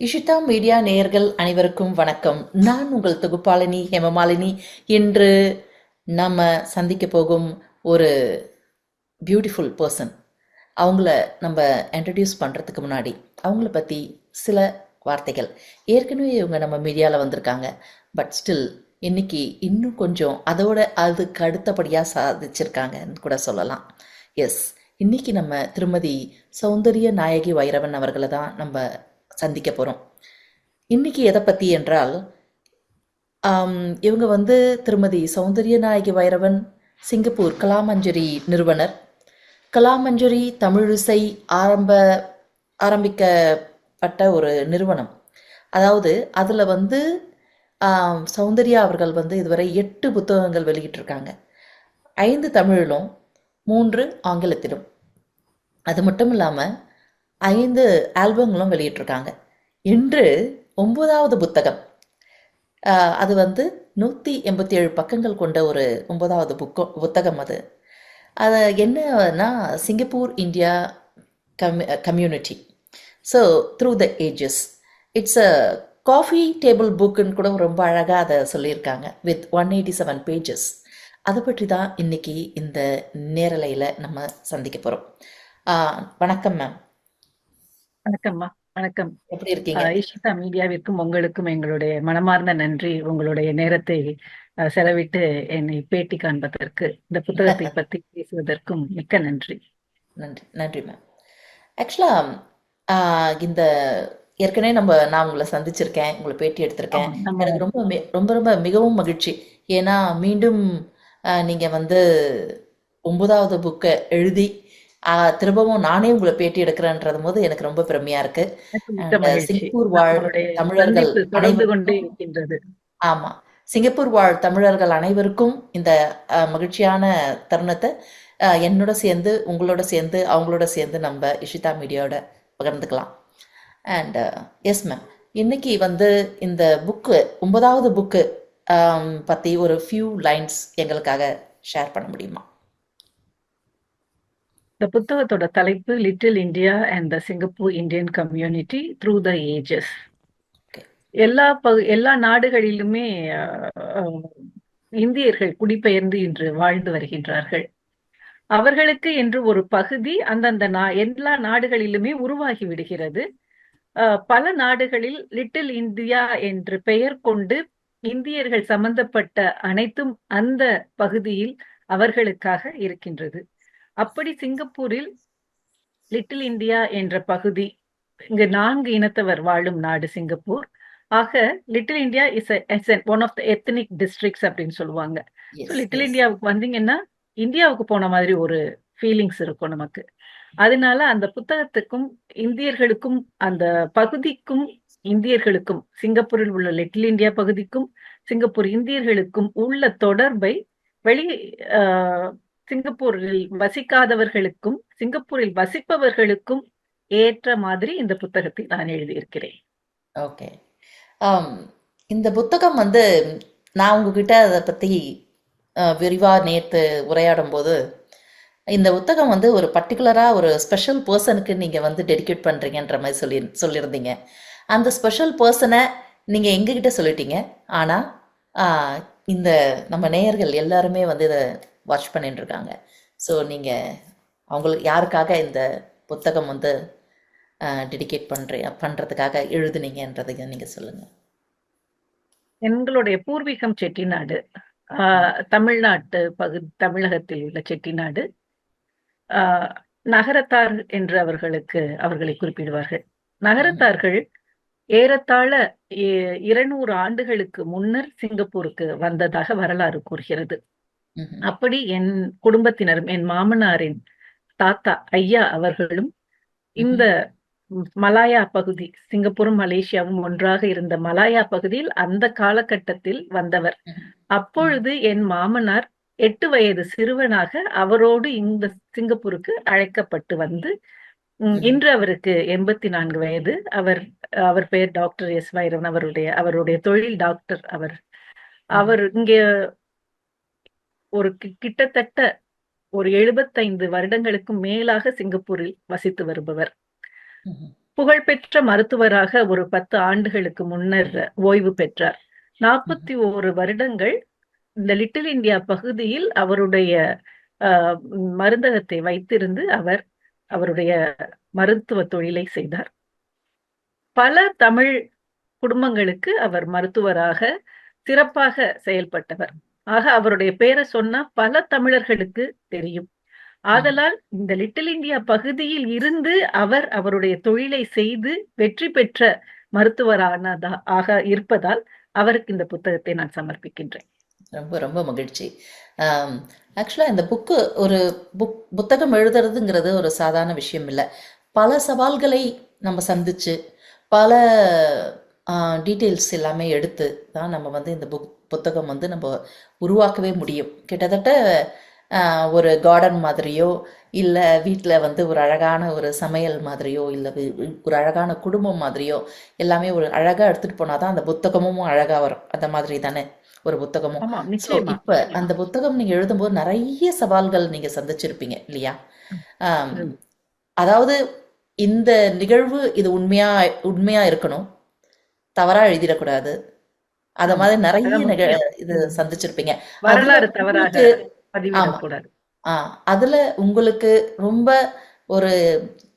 Ishita media நேயர்கள் அனைவருக்கும் வணக்கம். நான் உங்கள் தொகுப்பாளினி ஹேமமாலினி. இன்று நம்ம சந்திக்க போகும் ஒரு பியூட்டிஃபுல் பர்சன். அவங்கள நம்ம இன்ட்ரடியூஸ் பண்ணுறதுக்கு முன்னாடி அவங்கள பற்றி சில வார்த்தைகள். ஏற்கனவே இவங்க நம்ம மீடியாவில் வந்திருக்காங்க. பட் ஸ்டில் இன்னைக்கு இன்னும் கொஞ்சம் அதோட அதுக்கு அடுத்தபடியாக சாதிச்சிருக்காங்கன்னு கூட சொல்லலாம். எஸ், இன்னைக்கு நம்ம திருமதி சௌந்தரிய நாயகி வைரவன் அவர்களை தான் நம்ம சந்திக்க போகிறோம். இன்னைக்கு எதை பற்றி என்றால், இவங்க வந்து திருமதி சௌந்தரிய நாயகி வைரவன் சிங்கப்பூர் கலாமஞ்சரி நிறுவனர். கலாமஞ்சரி தமிழிசை ஆரம்பிக்கப்பட்ட ஒரு நிறுவனம். அதாவது அதில் வந்து சௌந்தர்யா அவர்கள் வந்து இதுவரை 8 புத்தகங்கள் வெளியிட்டிருக்காங்க. 5 தமிழிலும் 3 ஆங்கிலத்திலும். அது மட்டும் இல்லாமல் 5 ஆல்பங்களும் வெளியிட்டிருக்காங்க. இன்று 9வது புத்தகம். அது வந்து 187 பக்கங்கள் கொண்ட ஒரு 9வது புத்தகம் அது. அது என்னன்னா, Singapore India community. So through the ages. It's a coffee table புக்குன்னு கூட ரொம்ப அழகாக அதை சொல்லியிருக்காங்க. With 187 pages. அதை பற்றி தான் இன்னைக்கு இந்த நேரலையில் நம்ம சந்திக்க போகிறோம். வணக்கம் மேம். வணக்கம்மா. வணக்கம். எப்படி இருக்கீங்க? இஷிதா மீடியாவிற்கும் உங்களுக்கும் எங்களுடைய மனமார்ந்த நன்றி. உங்களுடைய நேரத்தை செலவிட்டு என்னை பேட்டி காண்பதற்கு, இந்த புத்தகத்தை பற்றி பேசுவதற்கும் மிக்க நன்றி. நன்றி நன்றி மேம். ஆக்சுவலாக இந்த ஏற்கனவே நான் உங்களை சந்திச்சிருக்கேன், உங்களை பேட்டி எடுத்திருக்கேன். ஆமா, நம்ம எனக்கு ரொம்ப ரொம்ப ரொம்ப மிகவும் மகிழ்ச்சி. ஏன்னா மீண்டும் நீங்கள் வந்து 9வது புக்கை எழுதி திரும்பவும் நானே உங்களை பேட்டி எடுக்கிறேன்றது போது எனக்கு ரொம்ப பெருமையாக இருக்குது. எனக்கு மிக்க அண்ட் மகிழ்ச்சி. சிங்கப்பூர் வாழ் நம்மளுடைய தமிழர்கள் சந்திப்பு தொடர்ந்து கொண்டே அனைவருக்கும், இருக்கின்றது. ஆமாம், சிங்கப்பூர் வாழ் தமிழர்கள் அனைவருக்கும் இந்த மகிழ்ச்சியான தருணத்தை என்னோட சேர்ந்து, உங்களோட சேர்ந்து, அவங்களோட சேர்ந்து நம்ம இஷிதா மீடியாவோட பகிர்ந்துக்கலாம். அண்ட் எஸ் மேம், இன்னைக்கு வந்து இந்த புக்கு 9வது புக்கு பற்றி ஒரு ஃபியூ லைன்ஸ் எங்களுக்காக ஷேர் பண்ண முடியுமா? இந்த புத்தகத்தோட தலைப்பு little India and the Singapore Indian community through the ages. Okay. எல்லா நாடுகளிலுமே இந்தியர்கள் குடிபெயர்ந்து இன்று வாழ்ந்து வருகின்றார்கள். அவர்களுக்கு என்று ஒரு பகுதி அந்தந்த எல்லா நாடுகளிலுமே உருவாகி விடுகிறது. பல நாடுகளில் லிட்டில் இந்தியா என்று பெயர் கொண்டு இந்தியர்கள் சம்பந்தப்பட்ட அனைத்தும் அந்த பகுதியில் அவர்களுக்காக இருக்கின்றது. அப்படி சிங்கப்பூரில் லிட்டில் இந்தியா என்ற பகுதி, இங்கு 4 இனத்தவர் வாழும் நாடு சிங்கப்பூர். ஆக little India is one of the ethnic districts அப்படின்னு சொல்லுவாங்க. So yes little yes. இந்தியாவுக்கு வந்தீங்கன்னா இந்தியாவுக்கு போன மாதிரி ஒரு ஃபீலிங்ஸ் இருக்கும் நமக்கு. அதனால அந்த புத்தகத்துக்கும் இந்தியர்களுக்கும், அந்த பகுதிக்கும் இந்தியர்களுக்கும், சிங்கப்பூரில் உள்ள லிட்டில் இந்தியா பகுதிக்கும் சிங்கப்பூர் இந்தியர்களுக்கும் உள்ள தொடர்பை வெளி சிங்கப்பூரில் வசிக்காதவர்களுக்கும் சிங்கப்பூரில் வசிப்பவர்களுக்கும் ஏற்ற மாதிரி இந்த புத்தகத்தை நான் எழுதியிருக்கிறேன். ஓகே. இந்த புத்தகம் வந்து நான் உங்ககிட்ட அதை பற்றி விரிவாக நேற்று உரையாடும் போது, இந்த புத்தகம் வந்து ஒரு பர்டிகுலராக ஒரு ஸ்பெஷல் பர்சனுக்கு நீங்கள் வந்து டெடிகேட் பண்ணுறீங்கன்ற மாதிரி சொல்லியிருந்தீங்க. அந்த ஸ்பெஷல் பர்சனை நீங்கள் எங்ககிட்ட சொல்லிட்டீங்க. ஆனால் இந்த நம்ம நேயர்கள் எல்லாருமே வந்து இதை வாட்ச் பண்ணிட்டு இருக்காங்க. ஸோ நீங்கள் அவங்களுக்கு யாருக்காக இந்த புத்தகம் வந்து டெடிகேட் பண்ணுறதுக்காக எழுதுனீங்கன்றதை நீங்கள் சொல்லுங்கள். எங்களுடைய பூர்வீகம் செட்டிநாடு. தமிழ்நாட்டு தமிழகத்தில் உள்ள செட்டிநாடு. நகரத்தார் என்று அவர்களை குறிப்பிடுவார்கள். நகரத்தார்கள் ஏறத்தாழ 200 ஆண்டுகளுக்கு முன்னர் சிங்கப்பூருக்கு வந்ததாக வரலாறு கூறுகிறது. அப்படி என் குடும்பத்தினரும், என் மாமனாரின் தாத்தா ஐயா அவர்களும் இந்த மலாயா பகுதி, சிங்கப்பூரும் மலேசியாவும் ஒன்றாக இருந்த மலாயா பகுதியில் அந்த காலகட்டத்தில் வந்தவர். அப்பொழுது என் மாமனார் 8 வயது சிறுவனாக அவரோடு இந்த சிங்கப்பூருக்கு அழைக்கப்பட்டு வந்து, இன்று அவருக்கு 84 வயது. அவர் பெயர் டாக்டர் எஸ் வைரவன். அவருடைய தொழில் டாக்டர். அவர் இங்கே ஒரு கிட்டத்தட்ட ஒரு 75 வருடங்களுக்கும் மேலாக சிங்கப்பூரில் வசித்து வருபவர். புகழ்பெற்ற மருத்துவராக ஒரு 10 ஆண்டுகளுக்கு முன்னர் ஓய்வு பெற்றார். 41 வருடங்கள் இந்த லிட்டில் இந்தியா பகுதியில் அவருடைய மருந்தகத்தை வைத்திருந்து அவருடைய மருத்துவ தொழிலை செய்தார். பல தமிழ் குடும்பங்களுக்கு அவர் மருத்துவராக சிறப்பாக செயல்பட்டவர். ஆக அவருடைய பெயரை சொன்னா பல தமிழர்களுக்கு தெரியும். ஆதலால் இந்த லிட்டில் இந்தியா பகுதியில் இருந்து அவருடைய தொழிலை செய்து வெற்றி பெற்ற மருத்துவரானதாக இருப்பதால் அவருக்கு இந்த புத்தகத்தை நான் சமர்ப்பிக்கின்றேன். ரொம்ப ரொம்ப மகிழ்ச்சி. ஆக்சுவலாக இந்த ஒரு புத்தகம் எழுதுறதுங்கிறது ஒரு சாதாரண விஷயம் இல்லை. பல சவால்களை நம்ம சந்திச்சு பல டீட்டெயில்ஸ் எல்லாமே எடுத்து தான் நம்ம வந்து இந்த புத்தகம் வந்து நம்ம உருவாக்கவே முடியும். கிட்டத்தட்ட ஒரு கார்டன் மாதிரியோ இல்லை வீட்டில் வந்து ஒரு அழகான ஒரு சமையல் மாதிரியோ இல்லை ஒரு அழகான குடும்பம் மாதிரியோ எல்லாமே ஒரு அழகாக எடுத்துகிட்டு போனால் தான் அந்த புத்தகமும் அழகாக வரும். அந்த மாதிரி தானே ஒரு புத்தகமும். ஸோ இப்போ அந்த புத்தகம் நீங்கள் எழுதும்போது நிறைய சவால்கள் நீங்கள் சந்திச்சிருப்பீங்க இல்லையா? அதாவது இந்த நிகழ்வு இது உண்மையா இருக்கணும், தவறா எழுதிடக்கூடாது, அத மாதிரி நிறைய இது சந்திச்சிருப்பீங்க. வரலாறு தவறாக பதிவிடக்கூடாது. அதுல உங்களுக்கு ரொம்ப ஒரு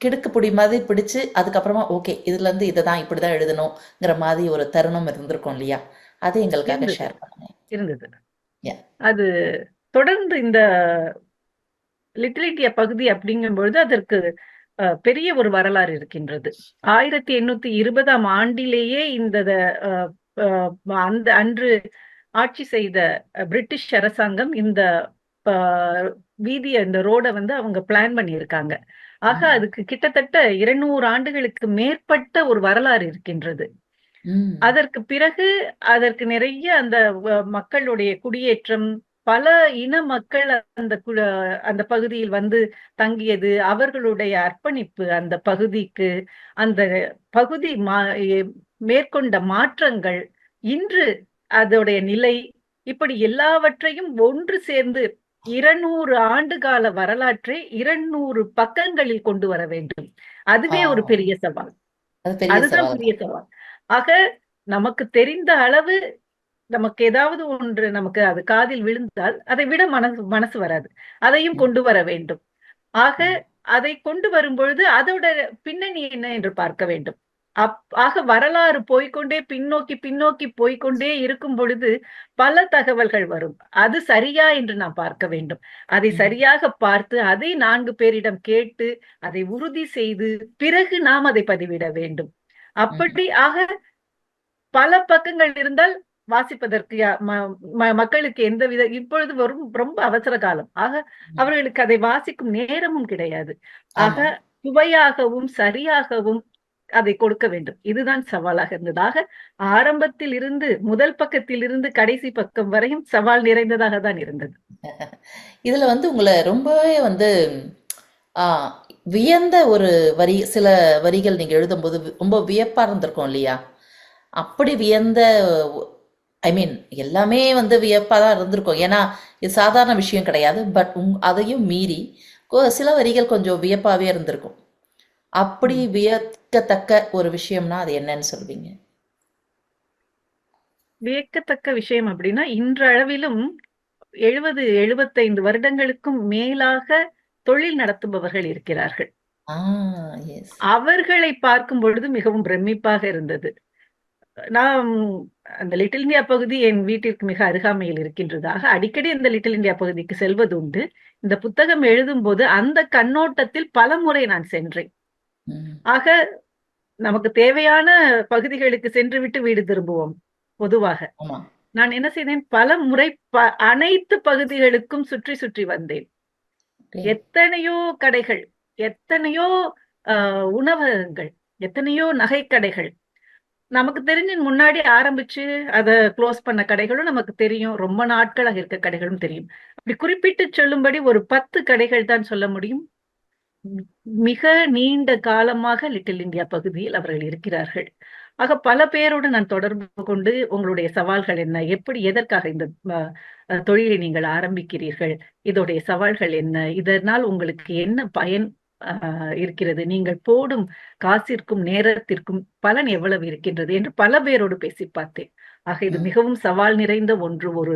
கிடுக்கு பிடி மாதிரி பிடிச்சு அதுக்கப்புறமா ஓகே இதுல இருந்து இதைதான் இப்படிதான் எழுதணுங்கிற மாதிரி ஒரு தருணம் இருந்திருக்கும் இல்லையா? அது எங்களுக்காக ஷேர் பண்ணுங்க. இருந்தது. அது தொடர்ந்து இந்த லிட்டில் இந்தியா பகுதி அப்படிங்கும்பொழுது அதற்கு பெரிய ஒரு வரலாறு இருக்கின்றது. 1820ஆம் ஆண்டிலேயே அன்று ஆட்சி செய்த பிரிட்டிஷ் அரசாங்கம் இந்த இந்த ரோடை வந்து அவங்க பிளான் பண்ணியிருக்காங்க. ஆக அதுக்கு கிட்டத்தட்ட 200 ஆண்டுகளுக்கு மேற்பட்ட ஒரு வரலாறு இருக்கின்றது. அதற்கு பிறகு அதற்கு நிறைய அந்த மக்களுடைய குடியேற்றம், பல இன மக்கள் அந்த பகுதியில் வந்து தங்கியது, அவர்களுடைய அர்ப்பணிப்பு அந்த பகுதிக்கு, அந்த பகுதி மேற்கொண்ட மாற்றங்கள், இன்று அதோடைய நிலை, இப்படி எல்லாவற்றையும் ஒன்று சேர்ந்து 200 ஆண்டு கால வரலாற்றை 200 பக்கங்களில் கொண்டு வர வேண்டும். அதுவே ஒரு பெரிய சவால். அதுதான் பெரிய சவால். ஆக நமக்கு தெரிந்த அளவு நமக்கு ஏதாவது ஒன்று நமக்கு அது காதில் விழுந்தால் அதை விட மனசு வராது. அதையும் கொண்டு வர வேண்டும். ஆக அதை கொண்டு வரும் பொழுது அதோட பின்னணி என்ன என்று பார்க்க வேண்டும். ஆக வரலாறு பின்னோக்கி போய்கொண்டே இருக்கும் பொழுது பல தகவல்கள் வரும். அது சரியா என்று நாம் பார்க்க வேண்டும். அதை சரியாக பார்த்து அதை 4 பேரிடம் கேட்டு அதை உறுதி செய்து பிறகு நாம் அதை பதிவிட வேண்டும். அப்படி ஆக பல பக்கங்கள் இருந்தால் வாசிப்பதற்கு மக்களுக்கு எந்தவித இப்பொழுது வரும் ரொம்ப அவசர காலம். ஆக அவர்களுக்கு அதை வாசிக்கும் நேரமும் கிடையாது. ஆக சுவையாகவும் சரியாகவும் அதை கொடுக்க வேண்டும். இதுதான் சவாலாக இருந்ததாக ஆரம்பத்தில் இருந்து முதல் பக்கத்தில் இருந்து கடைசி பக்கம் வரையும் சவால் நிறைந்ததாக தான் இருந்தது. இதுல வந்து உங்களை ரொம்பவே வந்து வியந்த ஒரு சில வரிகள் நீங்க எழுதும்போது ரொம்ப வியப்பா இருந்திருக்கும் இல்லையா? அப்படி வியந்த எல்லாமே வந்து வியப்பாக தான் இருந்திருக்கும். ஏன்னா இது சாதாரண விஷயம் கிடையாது. பட் அதையும் மீறி சில வரிகள் கொஞ்சம் வியப்பாகவே இருந்திருக்கும். அப்படி வியக்கத்தக்க ஒரு விஷயம்னா அது என்னன்னு சொல்வீங்க? வியக்கத்தக்க விஷயம் அப்படின்னா இன்றளவிலும் 70-75 வருடங்களுக்கும் மேலாக தொழில் நடத்துபவர்கள் இருக்கிறார்கள். அவர்களை பார்க்கும் பொழுது மிகவும் பிரமிப்பாக இருந்தது. நான் அந்த லிட்டில் இந்தியா பகுதி என் வீட்டிற்கு மிக அருகாமையில் இருக்கின்றதாக அடிக்கடி இந்த லிட்டில் இந்தியா பகுதிக்கு செல்வது உண்டு. இந்த புத்தகம் எழுதும் போது அந்த கண்ணோட்டத்தில் பல முறை நான் சென்றேன். ஆக நமக்கு தேவையான பகுதிகளுக்கு சென்று விட்டு வீடு திரும்புவோம். பொதுவாக நான் என்ன செய்தேன், பல முறை அனைத்து பகுதிகளுக்கும் சுற்றி சுற்றி வந்தேன். எத்தனையோ கடைகள், எத்தனையோ உணவகங்கள், எத்தனையோ நகைக்கடைகள், நமக்கு தெரிஞ்சு முன்னாடி ஆரம்பிச்சு அதை க்ளோஸ் பண்ண கடைகளும் நமக்கு தெரியும். ரொம்ப நாட்களாக இருக்க கடைகளும் தெரியும். அப்படி குறிப்பிட்டு சொல்லும்படி ஒரு 10 கடைகள் தான் சொல்ல முடியும். மிக நீண்ட காலமாக லிட்டில் இந்தியா பகுதியில் அவர்கள் இருக்கிறார்கள். ஆக பல பேரோடு நான் தொடர்பு கொண்டு உங்களுடைய சவால்கள் என்ன, எப்படி எதற்காக இந்த தொழிலை நீங்கள் ஆரம்பிக்கிறீர்கள், இதோடைய சவால்கள் என்ன, இதனால் உங்களுக்கு என்ன பயன் இருக்கிறது. நீங்கள் போடும் காசிற்கும் நேரத்திற்கும் பலன் எவ்வளவு இருக்கின்றது என்று பல பேரோடு பேசி பார்த்தேன். ஆக இது ம். மிகவும் சவால் நிறைந்த ஒன்று. ஒரு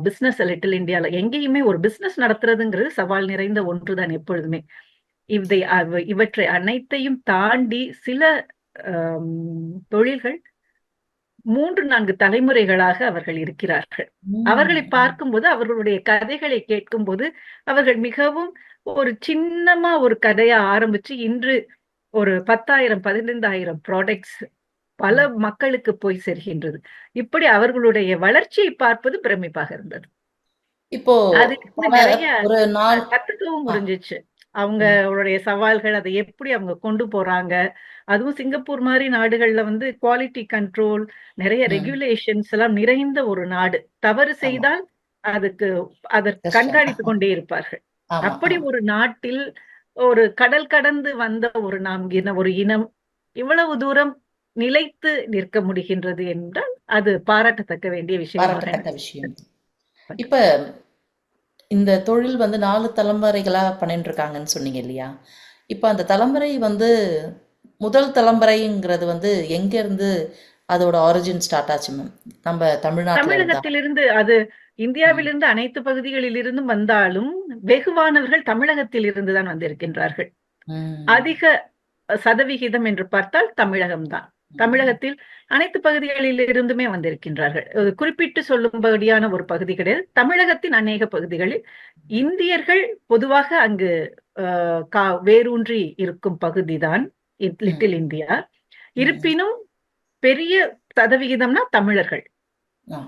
பிசினஸ் லிட்டில் இந்தியால எங்கேயுமே ஒரு பிசினஸ் நடத்துறதுங்கிறது சவால் நிறைந்த ஒன்றுதான் எப்பொழுதுமே. இவற்றை அனைத்தையும் தாண்டி சில தொழில்கள் 3, 4 தலைமுறைகளாக அவர்கள் இருக்கிறார்கள். அவர்களை ம். பார்க்கும்போது, அவர்களுடைய கதைகளை கேட்கும்போது, அவர்கள் மிகவும் ஒரு சின்னமா ஒரு கதையா ஆரம்பிச்சு, இன்று ஒரு 10,000, 15,000 ப்ராடக்ட்ஸ் பல ம். மக்களுக்கு போய் சேர்கின்றது. இப்படி அவர்களுடைய வளர்ச்சியை பார்ப்பது பிரமிப்பாக இருந்தது. இப்போ அதிலிருந்து பல நிறைய ஒரு நாள் கத்துக்கவும் ஆ. முடிஞ்சுச்சு. ம். அவங்களுடைய சவால்கள், அதை எப்படி அவங்க கொண்டு போறாங்க. அதுவும் சிங்கப்பூர் மாரி நாடுகள்ல வந்து குவாலிட்டி கண்ட்ரோல், நிறைய ம். ரெகுலேஷன்ஸ் எல்லாம் நிறைந்த ஒரு நாடு. தவறு ஆமா. செய்தால் அதுக்கு கஷ்டம். கண்காணித்துக் கொண்டே இருப்பார்கள். ஆமா, அப்படி ஆமா. ஒரு நாட்டில் ஒரு கடல் கடந்து வந்த ஒரு இனம் இவ்வளவு தூரம் நிலைத்து நிற்க முடிகின்றது என்றால், அது பாராட்டத்தக்க வேண்டிய விஷயமாக பாராட்டத்தக்க எனக்கு விஷயம். இப்ப இந்த தொழில் வந்து 4 தலைமுறைகளா பண்ணிட்டு இருக்காங்கன்னு சொன்னீங்க இல்லையா? இப்ப அந்த தலைமுறை வந்து முதல் தலைமுறைங்கிறது வந்து எங்க இருந்து அதோட ஆரிஜின் ஸ்டார்ட் ஆச்சு மேம்? நம்ம தமிழ்நாட்டுல இருந்தா? தமிழகத்திலிருந்து ம். இந்தியாவிலிருந்து அனைத்து பகுதிகளிலிருந்தும் வந்தாலும், வெகுவானவர்கள் தமிழகத்தில் தான் வந்திருக்கின்றார்கள். ம். அதிக சதவிகிதம் என்று பார்த்தால் தமிழகம் தான். ம். தமிழகத்தில் அனைத்து பகுதிகளில் இருந்துமே வந்திருக்கின்றார்கள். குறிப்பிட்டு சொல்லும்படியான ஒரு பகுதி கிடையாது. தமிழகத்தின் அநேக பகுதிகளில் இந்தியர்கள் பொதுவாக அங்கு வேரூன்றி இருக்கும் பகுதிதான் ம். Little India. ம். இருப்பினும் பெரிய சதவிகிதம்னா தமிழர்கள். ஆ.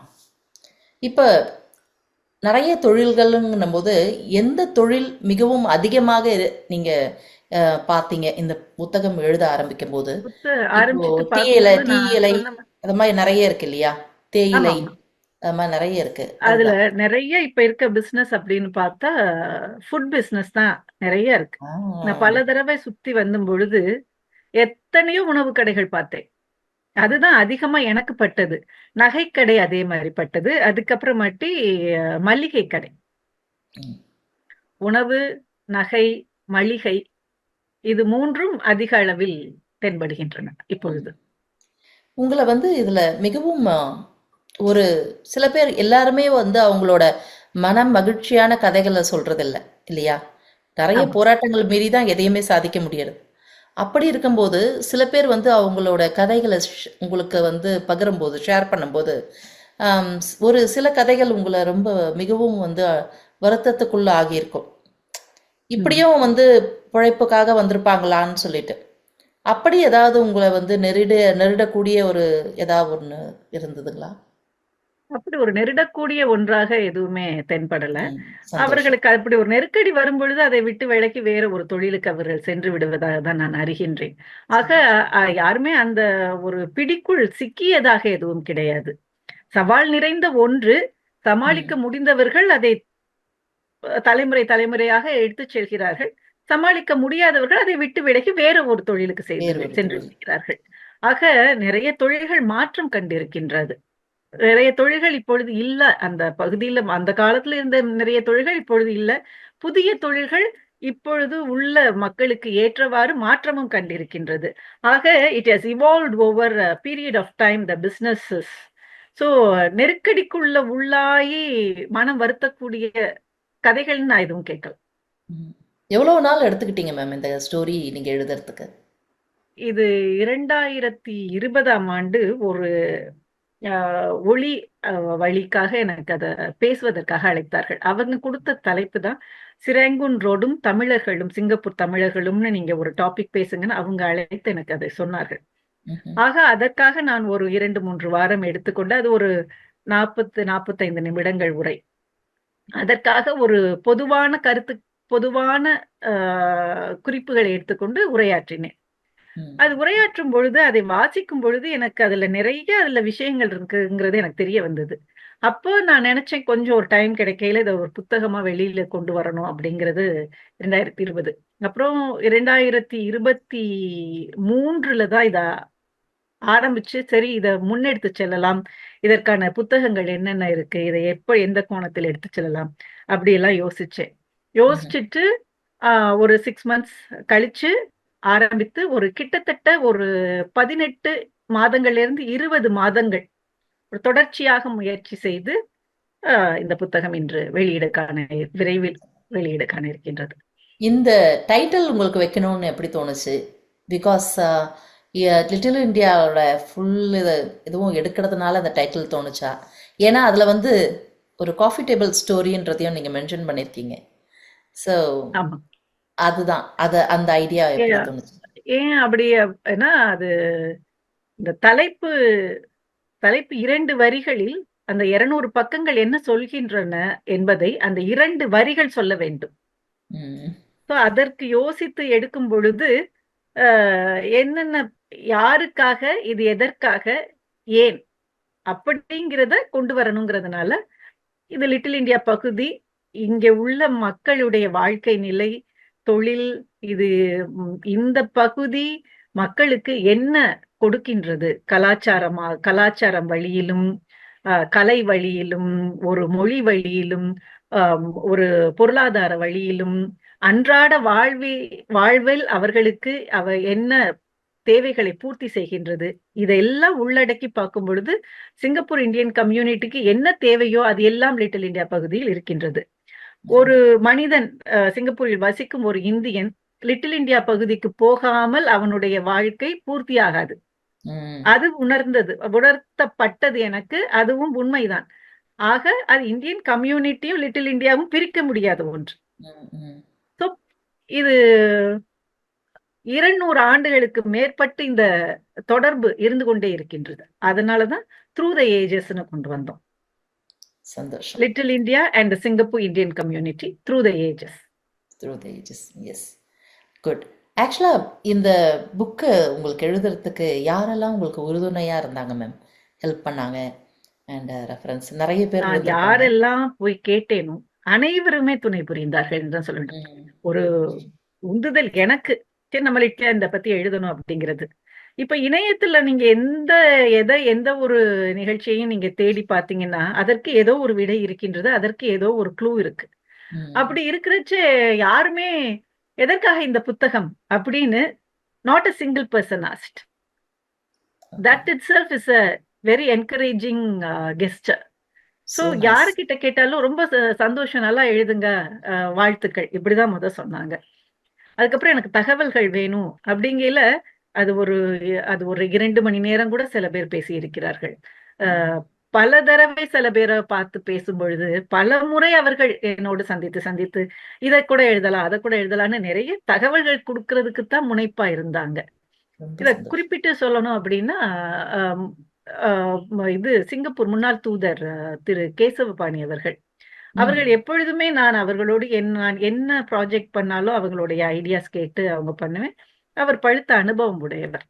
இப்ப நெறைய தொழில்கள்ங்கும்போது, எந்த தொழில் மிகவும் அதிகமாக நீங்க பார்த்தீங்க? இந்த புத்தகம் எழுத ஆரம்பிக்கும்போது? இப்போ ஆரம்பிச்சுட்டு டீ இலை பார்க்கும்போது டீ நான் இலை சொன்ன அது மாரி நெறைய இருக்கு இல்லையா? தேயிலை ஆமாமா. அது மாரி நெறைய இருக்கு. அதுல அதுதான். நெறைய இப்ப இருக்க பிசினஸ் அப்படின்னு பார்த்தா, ஃபுட் பிசினஸ் தான் நெறைய இருக்கு. நான் ஆ. பல தடவை சுத்தி வந்தும் பொழுது, எத்தனையோ உணவு கடைகள் பார்த்தேன். அதுதான் அதிகமா எனக்கு பட்டது. நகைக்கடை அதே மாரி பட்டது. அதுக்கப்புறமாட்டி மளிகை கடை. ம். உணவு, நகை, மளிகை இது 3ம் அதிக அளவில் தென்படுகின்றன இப்பொழுது. ம். உங்கள வந்து இதுல மிகவும் ஒரு சில பேர் எல்லாருமே வந்து அவங்களோட மனம் மகிழ்ச்சியான கதைகள சொல்றதில்ல, இல்லையா? நெறைய ஆமா. போராட்டங்கள் மீறி தான் எதையுமே சாதிக்க முடியாது. அப்படி இருக்கும்போது, சில பேர் வந்து அவங்களோட கதைகள உங்களுக்கு வந்து பகிரும்போது, ஷேர் பண்ணும்போது, ஒரு சில கதைகள் உங்கள ரொம்ப மிகவும் வந்து வருத்தத்துக்குள்ள ஆகியிருக்கும். ம். இப்படியும் வந்து பிழைப்புக்காக வந்திருப்பாங்களான்னு சொல்லிட்டு. அப்படி ஏதாவது உங்கள வந்து நெருடக்கூடிய ஒரு ஏதாவது ஒண்ணு இருந்ததுங்களா? அப்படி ஒரு நெருடக்கூடிய ஒன்றாக எதுவுமே தென்படல. ம். சந்தோஷம். அவர்களுக்கு அப்படி ஒரு நெருக்கடி வரும்பொழுது, அதை விட்டு விலகி வேற ஒரு தொழிலுக்கு அவர்கள் சென்று விடுவதாக தான் நான் அறிகின்றேன். ஆக சந்தோஷம். யாருமே அந்த ஒரு பிடிக்குள் சிக்கியதாக எதுவும் கிடையாது. சவால் நிறைந்த ஒன்று, சமாளிக்க ம். முடிந்தவர்கள் அதை தலைமுறை தலைமுறையாக எடுத்துச் செல்கிறார்கள். சமாளிக்க முடியாதவர்கள் அதை விட்டு விலகி வேற ஒரு தொழிலுக்கு வேறு ஒரு சென்று தொழில். விடுகிறார்கள். ஆக நிறைய தொழில்கள் மாற்றம் கண்டிருக்கின்றது. நிறைய தொழில்கள் இப்பொழுது இல்ல. அந்த பகுதியில அந்த காலத்துல இருந்த நிறைய தொழில்கள் இப்பொழுது இல்ல. புதிய தொழில்கள் இப்பொழுது உள்ள மக்களுக்கு ஏற்றவாறு மாற்றமும் கண்டிருக்கின்றது. ஆக it has evolved over a period of time the businesses. So நெருக்கடிக்குள்ள உள்ளாகி மனம் வருத்தக்கூடிய கதைகள்ன்னு நான் எதுவும் கேட்கல. ம். எவ்வளவு நாள் எடுத்துக்கிட்டீங்க மேம் இந்த ஸ்டோரி நீங்க எழுதுறதுக்கு? இது 2020ஆம் ஆண்டு ஒரு அ ஒளி அ வழிக்காக எனக்கு பேசுவதற்காக அழைத்தார்கள். அவங்க குடுத்த தலைப்பு தான் சிரேங்கூன் ரோடும் தமிழர்களும், சிங்கப்பூர் தமிழர்களும்னு நீங்க ஒரு டாபிக் பேசுங்கன்னு அவங்க அழைத்து எனக்கு அதை சொன்னார்கள். ம்ஹ்ம். ஆக அதற்காக நான் ஒரு 2, 3 வாரம் எடுத்துக்கொண்டு அது ஒரு 40, 45 நிமிடங்கள் உரை. அதற்காக ஒரு பொதுவான பொதுவான அ குறிப்புகளை எடுத்துக்கொண்டு உரையாற்றினேன். ம். அது உரையாற்றும் பொழுது, அதை வாசிக்கும் பொழுது எனக்கு அதுல விஷயங்கள் இருக்குங்கிறது எனக்கு தெரிய வந்தது. அப்போ நான் நெனச்சேன் கொஞ்சம் ஒரு டைம் கிடைக்கையில இத ஒரு புத்தகமா வெளியில கொண்டு வரணும் அப்படிங்கிறது 2020. அப்புறம் 2023ல தான் இத ஆரம்பிச்சு, சரி இத முன்னெடுத்து செல்லலாம். இதற்கான புத்தகங்கள் என்னென்ன இருக்கு? இத எந்த கோணத்தில் எடுத்துச் செல்லலாம்? அப்படியெல்லாம் யோசிச்சேன். ம்ஹ்ம். யோசிச்சுட்டு ஒரு 6 மந்த்ஸ் கழிச்சு ஆரம்பித்து ஒரு கிட்டத்தட்ட ஒரு 18 மாதங்கள்ல இருந்து 20 மாதங்கள் ஒரு தொடர்ச்சியாக முயற்சி செய்து இந்த புத்தகம் இன்று விரைவில் வெளியிட காண இருக்கின்றது. இந்த டைட்டில் உங்களுக்கு வைக்கணும்னு எப்படி தோணுச்சு? பிகாஸ் லிட்டில் இந்தியாவோட ஃபுல் இதுவும் எடுக்கிறதுனால அந்த டைட்டில் தோணுச்சா? ஏன்னா அதில் வந்து ஒரு காஃபி டேபிள் ஸ்டோரின்றதையும் நீங்கள் மென்ஷன் பண்ணியிருக்கீங்க. ஸோ ஆமா. அதுதான் அந்த ஐடியா எப்படி ஏன் தோணுச்சு? ஏன் அப்படி ஏன்னா அது இந்த தலைப்பு 2 வரிகளில் அந்த 200 பக்கங்கள் என்ன சொல்கின்றன என்பதை அந்த 2 வரிகள் சொல்ல வேண்டும். ம். அதற்கு யோசித்து எடுக்கும் பொழுது என்னென்ன யாருக்காக, இது எதற்காக, ஏன் அப்படிங்கிறத கொண்டு வரணுங்கிறதுனால இது லிட்டில் இந்தியா பகுதி இங்க உள்ள மக்களுடைய வாழ்க்கை நிலை, தொழில், இது இந்த பகுதி மக்களுக்கு என்ன கொடுக்கின்றது கலாச்சாரம் வழியிலும், கலை வழியிலும், ஒரு மொழி வழியிலும், ஒரு பொருளாதார வழியிலும், அன்றாட வாழ்வில் அவர்களுக்கு என்ன தேவைகளை பூர்த்தி செய்கின்றது. இதெல்லாம் உள்ளடக்கி பார்க்கும் பொழுது சிங்கப்பூர் இந்தியன் கம்யூனிட்டிக்கு என்ன தேவையோ அது எல்லாம் லிட்டில் இந்தியா பகுதியில் இருக்கின்றது. ஒரு மனிதன் சிங்கப்பூரில் வசிக்கும் ஒரு இந்தியன் லிட்டில் இந்தியா பகுதிக்கு போகாமல் அவனுடைய வாழ்க்கை பூர்த்தியாகாது. அது உணர்த்தப்பட்டது எனக்கு. அதுவும் உண்மைதான். ஆக அது இந்தியன் கம்யூனிட்டியும் லிட்டில் இந்தியாவும் பிரிக்க முடியாத ஒன்று. இது 200 ஆண்டுகளுக்கு மேற்பட்டு இந்த தொடர்பு இருந்து கொண்டே இருக்கின்றது. அதனாலதான் த்ரூ த ஏஜஸ்ன்னு கொண்டு வந்தோம். சந்தோஷம். Little India and Singapore Indian community through the ages. Yes, good. Actually இந்த புக்கு உங்களுக்கு எழுதுறதுக்கு யாரெல்லாம் உங்களுக்கு உறுதுணையா இருந்தாங்க மேம்? ஹெல்ப் பண்ணாங்க அண்ட் ரெஃபரன்ஸ் நிறைய பேர் யாரெல்லாம் போய் கேட்டேனோ அனைவருமே துணை புரிந்தார்கள் என்று சொல்லணும். ஒரு உந்துதல் எனக்கு, சரி நம்ம இதை பத்தி எழுதணும் அப்படிங்கிறது. இப்ப இணையத்துல நீங்க எந்த ஒரு நிகழ்ச்சியையும் நீங்க தேடி பாத்தீங்கன்னா அதற்கு ஏதோ ஒரு விடை இருக்கின்றது, அதற்கு ஏதோ ஒரு க்ளூ இருக்கு. அப்படி இருக்கிறச்சு யாருமே எதற்காக இந்த புத்தகம் அப்படின்னு not a single person asked. That itself is a very encouraging gesture. So யாருக்கிட்ட கேட்டாலும் ரொம்ப சந்தோஷம், நல்லா எழுதுங்க, வாழ்த்துக்கள், இப்படிதான் சொன்னாங்க. அதுக்கப்புறம் எனக்கு தகவல்கள் வேணும் அப்படிங்கல அது ஒரு 2 மணி நேரம் கூட சில பேர் பேசி இருக்கிறார்கள். பல தடவை சில பேரை பார்த்து பேசும் பொழுது பல முறை அவர்கள் என்னோடு சந்தித்து இதை கூட எழுதலாம், அதை கூட எழுதலாம்னு நிறைய தகவல்கள் கொடுக்கறதுக்கு தான் முனைப்பா இருந்தாங்க. இத குறிப்பிட்டு சொல்லணும் அப்படின்னா இது சிங்கப்பூர் முன்னாள் தூதர் திரு கேசவபாணி அவர்கள் எப்பொழுதுமே நான் அவர்களோடு நான் என்ன ப்ராஜெக்ட் பண்ணாலும் அவங்களுடைய ஐடியாஸ் கேட்டு அவங்க பண்ணுவேன். அவர் பழுத்த அனுபவம் உடையவர்.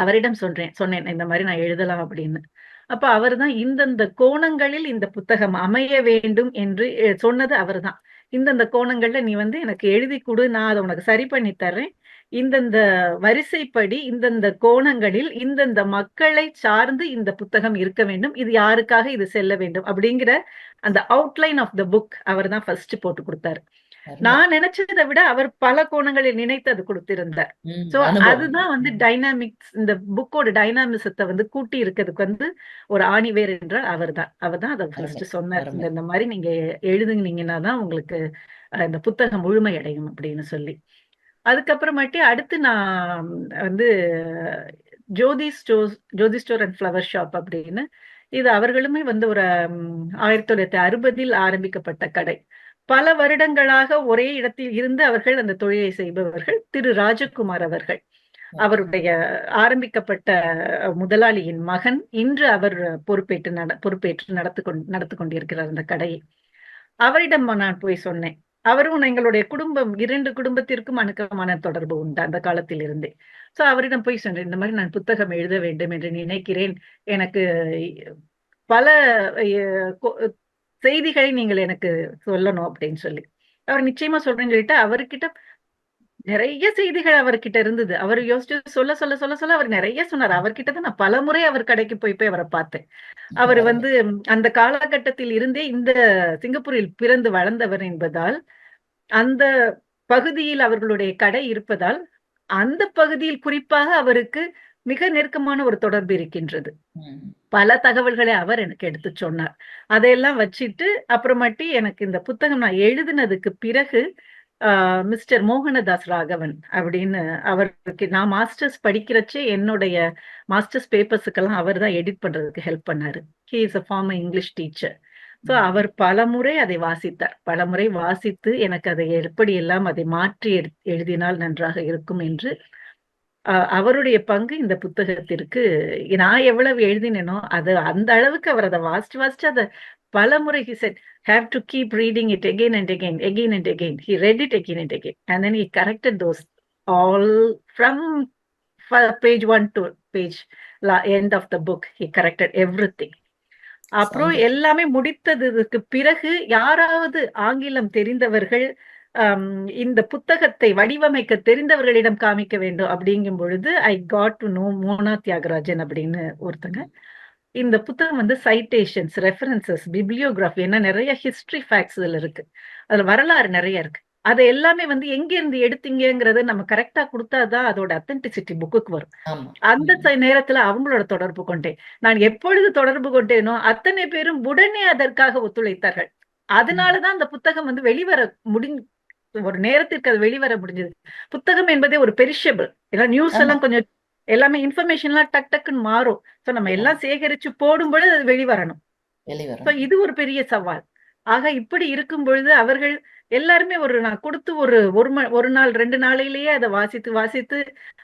அவரிடம் சொன்னேன் இந்த மாதிரி நான் எழுதலாம் அப்படின்னு. அப்ப அவர் தான் இந்தந்த கோணங்களில் இந்த புத்தகம் அமைய வேண்டும் என்று சொன்னது அவர் தான். இந்தந்த கோணங்கள்ல நீ எனக்கு எழுதி கொடு, நான் அதை உனக்கு சரி பண்ணி தர்றேன். இந்தந்த வரிசைப்படி இந்தந்த கோணங்களில் இந்தந்த மக்களை சார்ந்து இந்த புத்தகம் இருக்க வேண்டும், இது யாருக்காக இது செல்ல வேண்டும் அப்படிங்கிற அந்த அவுட்லைன் ஆஃப் த புக் அவர் தான் ஃபர்ஸ்ட் போட்டு கொடுத்தாரு. நான் நினைச்சதை விட அவர் பல கோணங்களில் நினைத்து அது கொடுத்திருந்தார். சோ அதுதான் டைனாமிக்ஸ், இந்த புக்கோட டைனாமிசத்தை கூட்டி இருக்கிறதுக்கு ஒரு ஆணிவேர் என்றால் அவர் தான் அதை ஃபர்ஸ்ட் சொன்னார். இந்த மாதிரி நீங்க எழுதுனீங்கன்னா தான் உங்களுக்கு இந்த புத்தகம் முழுமை அடையும் அப்படின்னு சொல்லி. அதுக்கப்புறமாட்டி அடுத்து நான் ஜோதி ஸ்டோர் அண்ட் ஃப்ளவர் ஷாப் அப்படின்னு, இது அவர்களுமே ஒரு 1960 ஆரம்பிக்கப்பட்ட கடை. பல வருடங்களாக ஒரே இடத்தில் இருந்து அவர்கள் அந்த தொழிலை செய்பவர்கள். திரு ராஜகுமார் அவருடைய ஆரம்பிக்கப்பட்ட முதலாளியின் மகன். இன்று அவர் பொறுப்பேற்று நடத்தி கொண்டிருக்கிறார் அந்த கடையை. அவரிடம் நான் போய் சொன்னேன். அவரும் எங்களுடைய குடும்பம், 2 குடும்பத்திற்கும் அணுக்கமான தொடர்பு உண்டு அந்த காலத்தில் இருந்தே. சோ அவரிடம் போய் சொன்னேன், இந்த மாதிரி நான் புத்தகம் எழுத வேண்டும் என்று நினைக்கிறேன், எனக்கு பல செய்திகளை நீங்கள் எனக்கு சொல்லணும் அப்படின்னு சொல்லி. அவர் நிச்சயமா சொல்றேன்னு சொல்லிட்டு அவர்கிட்ட நிறைய செய்திகள் அவர்கிட்ட இருந்தது. அவர் யோசிச்சு சொல்ல அவர் நிறைய சொன்னார். அவர்கிட்ட தான் நான் பல முறை அவர் கடைக்கு போய் அவரை பார்த்தேன். அவர் அந்த காலகட்டத்தில் இருந்தே இந்த சிங்கப்பூரில் பிறந்து வளர்ந்தவர் என்பதால் அந்த பகுதியில் அவர்களுடைய கடை இருப்பதால் அந்த பகுதியில் குறிப்பாக அவருக்கு மிக நெருக்கமான ஒரு தொடர்பு இருக்கின்றது. ம். பல தகவல்களை அவர் எனக்கு எடுத்து சொன்னார். அதையெல்லாம் வச்சிட்டு அப்புறமாட்டி எனக்கு இந்த புத்தகம் நான் எழுதினதுக்கு பிறகு மிஸ்டர் மோகனதாஸ் ராகவன் அப்படின்னு அவருக்கு நான் மாஸ்டர்ஸ் படிக்கிறச்சே என்னுடைய மாஸ்டர்ஸ் பேப்பர்ஸுக்கெல்லாம் அவர் தான் எடிட் பண்றதுக்கு ஹெல்ப் பண்ணாரு. He is a former English teacher. So அவர் பலமுறை அதை வாசித்தார். பலமுறை வாசித்து எனக்கு அதை எப்படியெல்லாம் அதை மாற்றி எழுதினால் நன்றாக இருக்கும் என்று அவருடைய பங்கு இந்த புத்தகத்திற்கு நான் எவ்வளவு எழுதினேனோ அது அந்த அளவுக்கு அவர் அதை வாசிச்சு அதை பலமுறை he said have to keep reading it again and again he read it again and again and then he corrected those all from page 1 to page end of the book he corrected everything. அப்புறம் எல்லாமே முடித்ததுக்கு பிறகு யாராவது ஆங்கிலம் தெரிந்தவர்கள் இந்த புத்தகத்தை வடிவமைக்க தெரிந்தவர்களிடம் காமிக்க வேண்டும் அப்படிங்கும் பொழுது I got to know Mona Thiagarajan அப்படின்னு ஒருத்தங்க. இந்த புத்தகம் வந்து சைட்டேஷன்ஸ், ரெஃபரன்சஸ், பிப்ளியோகிராஃபி, என்ன நிறைய ஹிஸ்டரி ஃபேக்ட்ஸ் இதுல இருக்கு. அதுல வரலாறு நிறைய இருக்கு. அதை எல்லாமே வந்து எங்க இருந்து எடுத்தீங்கிறத நம்ம கரெக்டா கொடுத்தாதான் அதோட அத்தென்டிசிட்டி புக்குக்கு வரும். அந்த நேரத்துல அவங்களோட தொடர்பு கொண்டேன். நான் எப்பொழுது தொடர்பு கொண்டேனோ அத்தனை பேரும் உடனே அதற்காக ஒத்துழைத்தார்கள். அதனாலதான் அந்த புத்தகம் வந்து வெளிவர ஒரு நேரத்திற்கு அது வெளிவர முடிஞ்சது. புத்தகம் என்பதே ஒரு பெரிஷபிள். ஏன்னா நியூஸ் எல்லாம் கொஞ்சம் எல்லாமே இன்ஃபர்மேஷன் எல்லாம் டக் டக்குன்னு மாறும். சோ நம்ம எல்லாம் சேகரிச்சு போடும்பொழுது அது வெளிவரணும். இது ஒரு பெரிய சவால். ஆக இப்படி இருக்கும் பொழுது அவர்கள் எல்லாருமே நான் கொடுத்து ஒரு நாள் 2 நாளையிலேயே அதை வாசித்து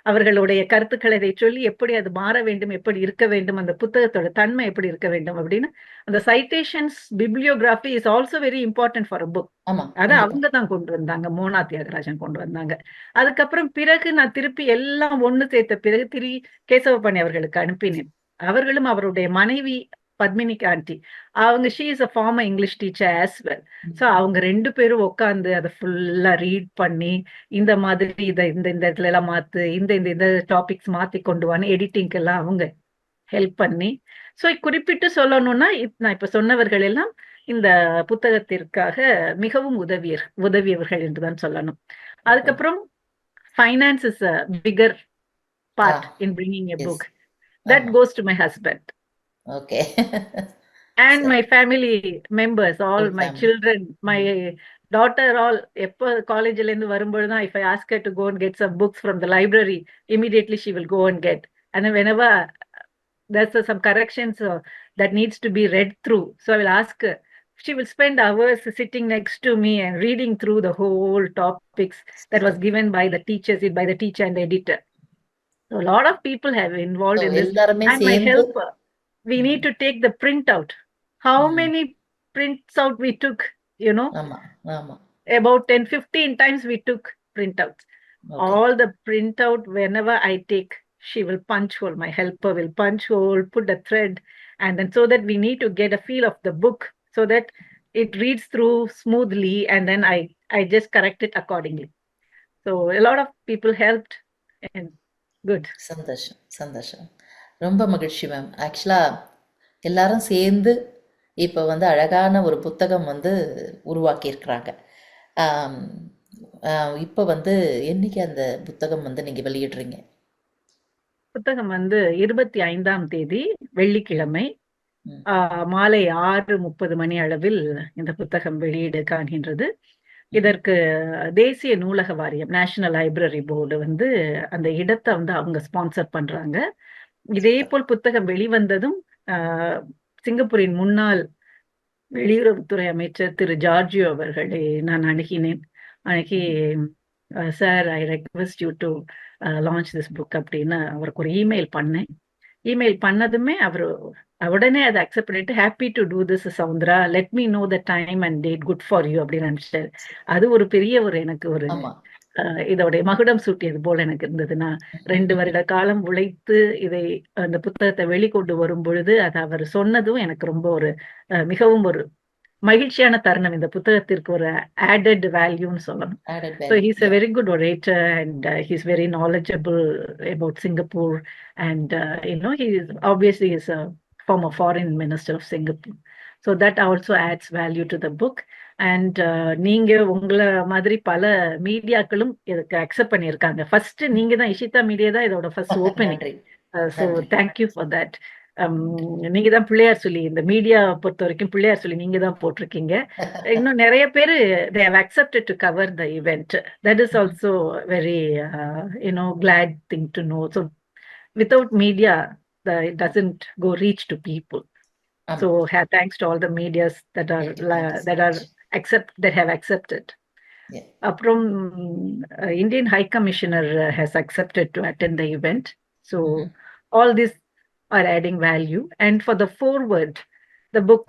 அவர்களுடைய கருத்துக்களை அதை சொல்லி எப்படி அது மாற வேண்டும், எப்படி இருக்க வேண்டும், அந்த புத்தகத்தோட தன்மை எப்படி இருக்க வேண்டும் அப்படின்னு. அந்த citations, bibliography is also very important for a book. அதை அவங்க தான் கொண்டு வந்தாங்க, மோனா தியாகராஜன் கொண்டு வந்தாங்க. அதுக்கப்புறம் பிறகு நான் திருப்பி எல்லாம் ஒண்ணு சேர்த்த பிறகு கேசவபாணி அவர்களுக்கு அனுப்பினேன். அவர்களும் அவருடைய மனைவி பத்மினி ஆண்டி அவங்க she is a former English teacher as well. So அவங்க 2 பேரும் உட்காந்து அதை ஃபுல்லா ரீட் பண்ணி இந்த மாதிரி இந்த இடத்துல எல்லாம் மாத்து, இந்த டாபிக்ஸ் மாத்தி கொண்டு வான்னு எடிட்டிங்க்கு எல்லாம் அவங்க ஹெல்ப் பண்ணி. ஸோ குறிப்பிட்டு சொல்லணும்னா நான் இப்ப சொன்னவர்கள் எல்லாம் இந்த புத்தகத்திற்காக மிகவும் உதவியவர்கள் என்றுதான் சொல்லணும். அதுக்கப்புறம் finance is a bigger part in bringing a book. That goes to my husband. Okay. And my family members, all my children, my daughter, all எப்போ காலேஜ்ல இருந்து வரும்பொழுதுதான் if I ask her to go and get some books from the library, immediately she will go and get. And then whenever there's some corrections that needs to be read through, so I will ask her. She will spend hours sitting next to me and reading through the whole topics that was given by the teachers, by the teacher and the editor. So a lot of people have involved in this. And my helper. We need to take the printout. How many prints out we took, you know? About 10-15 times we took printouts. All the printout, whenever I take, she will punch hole. My helper will punch hole, put the thread, and then so that we need to get a feel of the book so that it reads through smoothly, and then I just correct it accordingly. So a lot of people helped, and good. சந்தோஷம். ரொம்ப மகிழ்ச்சி ma'am. ஆக்சுவலாக எல்லாரும் சேர்ந்து இப்போ வந்து அழகான ஒரு புத்தகம் வந்து உருவாக்கியிருக்கிறாங்க. இப்போ வந்து என்னைக்கு அந்த புத்தகம் வந்து நீங்கள் வெளியிடுறீங்க? புத்தகம் வந்து 25ஆம் தேதி வெள்ளிக்கிழமை மாலை 6:30 மணி அளவில் இந்த புத்தகம் வெளியீடு காண்கின்றது. இதற்கு தேசிய நூலக வாரியம், நேஷனல் லைப்ரரி போர்டு வந்து அந்த இடத்தை வந்து அவங்க ஸ்பான்சர் பண்றாங்க. இதே போல் புத்தகம் வெளிவந்ததும் சிங்கப்பூரின் முன்னாள் வெளியுறவுத்துறை அமைச்சர் திரு ஜார்ஜியோ அவர்களை நான் அணுகி sir I request you to launch this book அப்படின்னு அவருக்கு ஒரு இமெயில் பண்ணேன். இமெயில் பண்ணதுமே அவர் உடனே அதை அக்செப்ட் பண்ணிட்டு happy to do this Soundara, let me no the time and date good for you அப்படின்னு நினைச்சாரு. அது ஒரு பெரிய எனக்கு ஒரு இதோடைய மகுடம் சூட்டியது போல எனக்கு இருந்தது. நான் 2 வருட காலம் உழைத்து அந்த புத்தகத்தை வெளிக்கொண்டு வரும் பொழுது அது அவர் சொன்னதும் எனக்கு ரொம்ப மிகவும் ஒரு மகிழ்ச்சியான தருணம். இந்த புத்தகத்திற்கு ஒரு ஆடட் வேல்யூன்னு சொல்லணும். So he's a very good orator and he's very knowledgeable about Singapore and he is obviously is a former foreign minister of Singapore. So that also adds value to the book. And நீங்க உங்களை மாதிரி பல மீடியாக்களும் இதுக்கு accept பண்ணியிருக்காங்க. First நீங்க தான், Ishita media தான் இதோட ஃபர்ஸ்ட் ஓப்பனிங். நன்றி ஸோ நன்றி தேங்க்யூ ஃபார் தட். நீங்க தான் பிள்ளையார் சொல்லி, இந்த மீடியா பொறுத்த வரைக்கும் பிள்ளையார் சொல்லி நீங்க தான் போட்டிருக்கீங்க. இன்னும் நிறைய பேர் they have accepted to cover the event. That is also very glad thing to know. So without media, it doesn't go reach to people. ஆமா. So thanks to all the medias that are Thank you so much. that have accepted. Yeah. அப்புறம் Indian High Commissioner has accepted to attend the event. So all these are adding value. And for the forward, the book,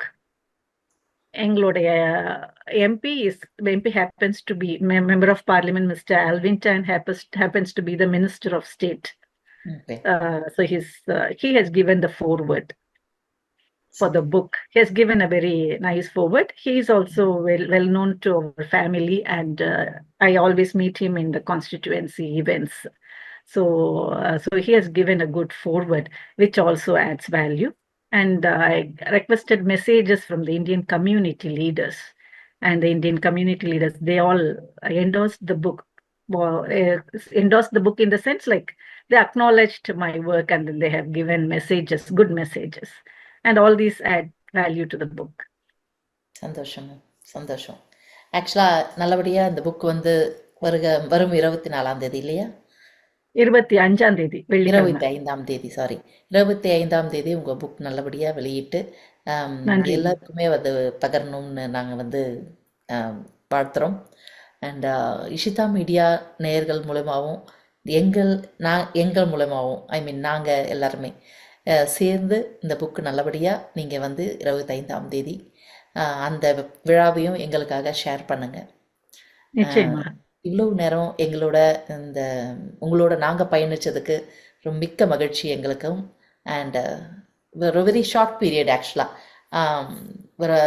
எங்களுடைய MP happens to be member of parliament, Mr. Alvin Tan happens to be the Minister of State. Okay. So he has given the forward for the book. He has given a very nice forward. He is also well known to our family, and I always meet him in the constituency events. So he has given a good forward, which also adds value. And I requested messages from the Indian community leaders. And the Indian community leaders, they all endorsed the book. Endorsed the book in the sense like they acknowledged my work, and then they have given messages, good messages. And all these add value to the book. சந்தோஷம் சந்தோஷம். ஆக்சுவலாக நல்லபடியாக இந்த book வந்து வரும் 24ஆம் தேதி இல்லையா? 25ஆம் தேதி 25ஆம் தேதி, சாரி, 25ஆம் தேதி உங்கள் புக் நல்லபடியாக வெளியிட்டு எல்லாருக்குமே அது பகரணும்னு நாங்கள் வந்து வாழ்த்துறோம். அண்ட் இஷிதா மீடியா நேயர்கள் மூலமாகவும் எங்கள் மூலமாகவும், ஐ மீன் நாங்கள் எல்லாருமே சேர்ந்து இந்த புக்கு நல்லபடியாக நீங்கள் வந்து 25ஆம் தேதி அந்த விழாவையும் எங்களுக்காக ஷேர் பண்ணுங்கள். இவ்வளவு நேரம் உங்களோட நாங்கள் பயணித்ததுக்கு ரொம்ப மிக்க மகிழ்ச்சி எங்களுக்கும். அண்ட் ஒரு வெரி ஷார்ட் பீரியட் ஆக்சுவலாக ஒரு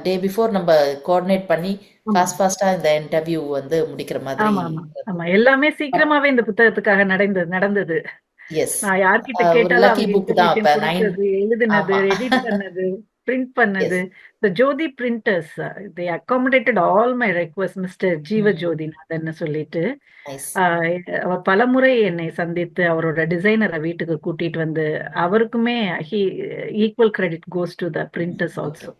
டே பிஃபோர் நம்ம கோஆர்டினேட் பண்ணி ஃபாஸ்டாக இந்த இன்டர்வியூ வந்து முடிக்கிற மாதிரி எல்லாமே சீக்கிரமாவே இந்த புத்தகத்துக்காக நடந்தது. நான் யார்கிட்ட கேட்டாலும் எழுதுனது, எடிட் பண்ணது, பிரிண்ட் பண்ணது. The Jyoti printers, they accommodated all my requests. Mr. Jeeva Jyothinathan சொல்லிட்டு அவர் பலமுறை என்னை சந்தித்து அவரோட டிசைனரை வீட்டுக்கு கூட்டிட்டு வந்து, அவருக்குமே equal credit goes to the printers also.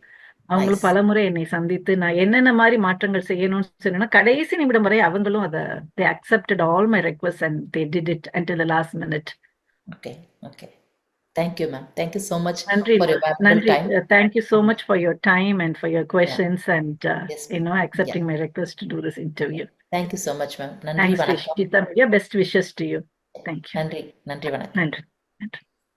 அவங்களும் பலமுறை என்னை சந்தித்து நான் என்னென்ன மாதிரி மாற்றங்கள் செய்யணும்னு சொன்னா கடைசி நிமிடம் வரை அவங்களும் அதை they accepted all my requests and they did it until the last minute. Okay. Thank you, ma'am. Thank you so much Nandri, for your valuable time. Thank you so much for your time and for your questions and accepting my request to do this interview. Thank you so much, ma'am. Nandri, Thanks, Ishita Media. Best wishes to you. Thank you. Nandri, vanakkam. Nandri.